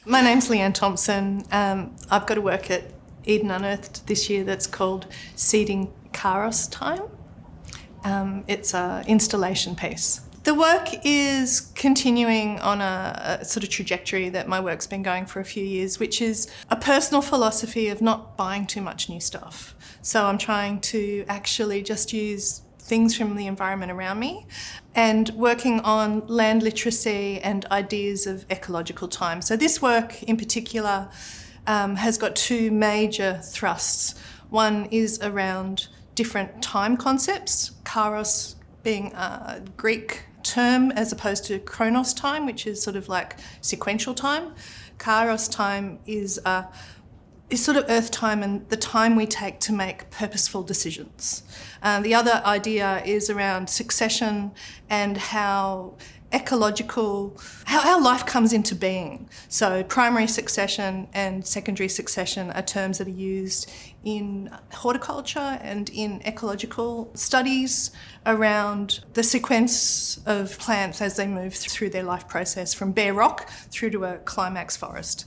My name's Leanne Thompson. I've got a work at Eden Unearthed this year that's called Seedling Kairos Time. It's an installation piece. The work is continuing on a sort of trajectory that my work's been going for a few years, which is a personal philosophy of not buying too much new stuff. So I'm trying to actually just use things from the environment around me and working on land literacy and ideas of ecological time. So this work in particular has got two major thrusts. One is around different time concepts, Kairos being a Greek term as opposed to chronos time, which is sort of like sequential time. Kairos time is sort of earth time and the time we take to make purposeful decisions. The other idea is around succession and how how life comes into being. So primary succession and secondary succession are terms that are used in horticulture and in ecological studies around the sequence of plants as they move through their life process from bare rock through to a climax forest.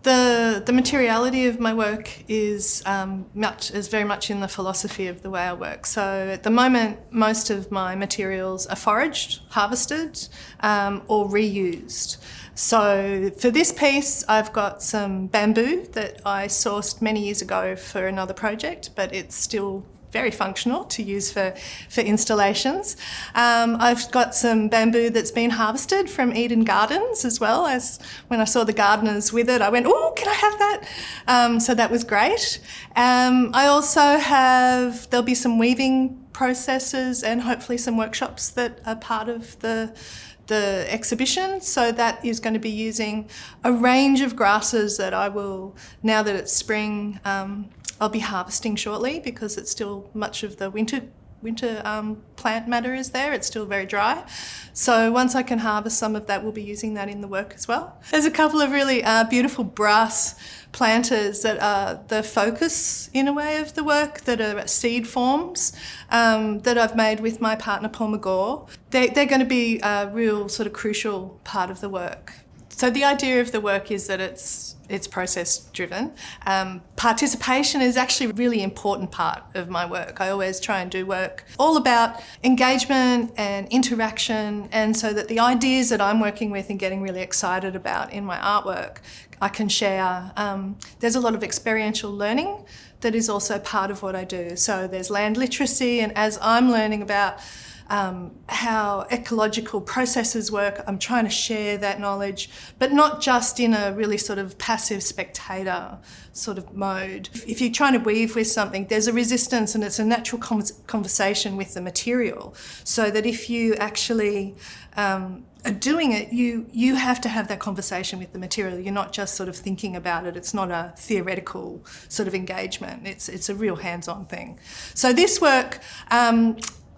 The materiality of my work is very much in the philosophy of the way I work. So at the moment, most of my materials are foraged, harvested, or reused. So for this piece, I've got some bamboo that I sourced many years ago for another project, but it's still very functional to use for installations. I've got some bamboo that's been harvested from Eden Gardens as well. As when I saw the gardeners with it, I went, oh, can I have that? So that was great. I also there'll be some weaving processes and hopefully some workshops that are part of the exhibition. So that is going to be using a range of grasses that I will, now that it's spring, I'll be harvesting shortly because it's still much of the winter plant matter is there. It's still very dry. So once I can harvest some of that, we'll be using that in the work as well. There's a couple of really beautiful brass planters that are the focus in a way of the work, that are seed forms that I've made with my partner Paul McGaw. They're going to be a real sort of crucial part of the work. So the idea of the work is that it's process driven. Participation is actually a really important part of my work. I always try and do work all about engagement and interaction, and so that the ideas that I'm working with and getting really excited about in my artwork, I can share. There's a lot of experiential learning that is also part of what I do. So there's land literacy, and as I'm learning about how ecological processes work, I'm trying to share that knowledge, but not just in a really sort of passive spectator sort of mode. If you're trying to weave with something, there's a resistance and it's a natural conversation with the material, so that if you actually are doing it, you have to have that conversation with the material. You're not just sort of thinking about it. It's not a theoretical sort of engagement. It's a real hands-on thing. So this work,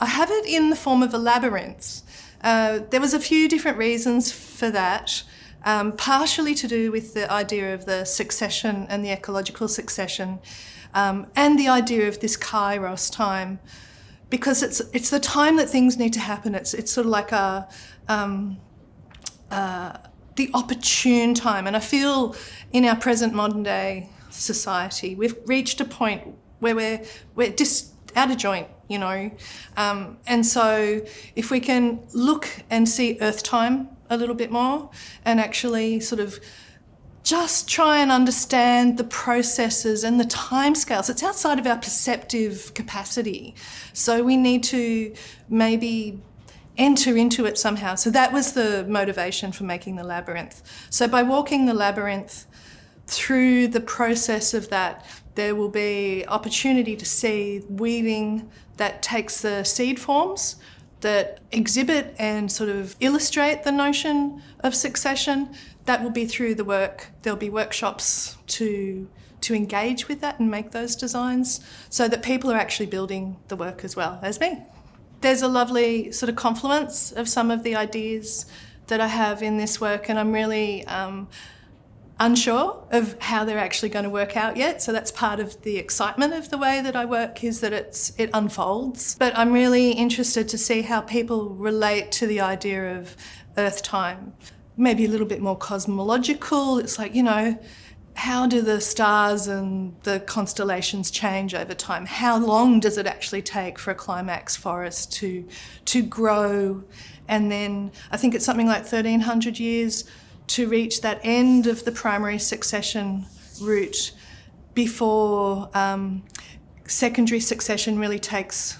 I have it in the form of a labyrinth. There was a few different reasons for that, partially to do with the idea of the succession and the ecological succession, and the idea of this Kairos time, because it's the time that things need to happen. It's sort of like the opportune time, and I feel in our present modern day society we've reached a point where we're just out of joint, you know. And so if we can look and see earth time a little bit more and actually sort of just try and understand the processes and the timescales, it's outside of our perceptive capacity. So we need to maybe enter into it somehow. So that was the motivation for making the labyrinth. So by walking the labyrinth through the process of that, there will be opportunity to see weaving that takes the seed forms that exhibit and sort of illustrate the notion of succession. That will be through the work. There'll be workshops to engage with that and make those designs so that people are actually building the work as well as me. There's a lovely sort of confluence of some of the ideas that I have in this work, and I'm really unsure of how they're actually going to work out yet. So that's part of the excitement of the way that I work, is that it unfolds. But I'm really interested to see how people relate to the idea of earth time. maybe a little bit more cosmological. It's like, how do the stars and the constellations change over time? How long does it actually take for a climax forest to grow? And then I think it's something like 1,300 years to reach that end of the primary succession route before secondary succession really takes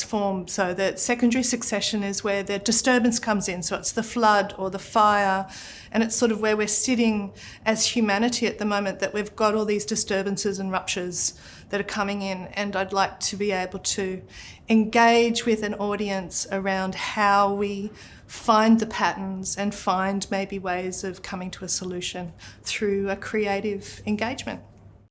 form. So that secondary succession is where the disturbance comes in. So it's the flood or the fire, and it's sort of where we're sitting as humanity at the moment, that we've got all these disturbances and ruptures that are coming in. And I'd like to be able to engage with an audience around how we find the patterns and find maybe ways of coming to a solution through a creative engagement.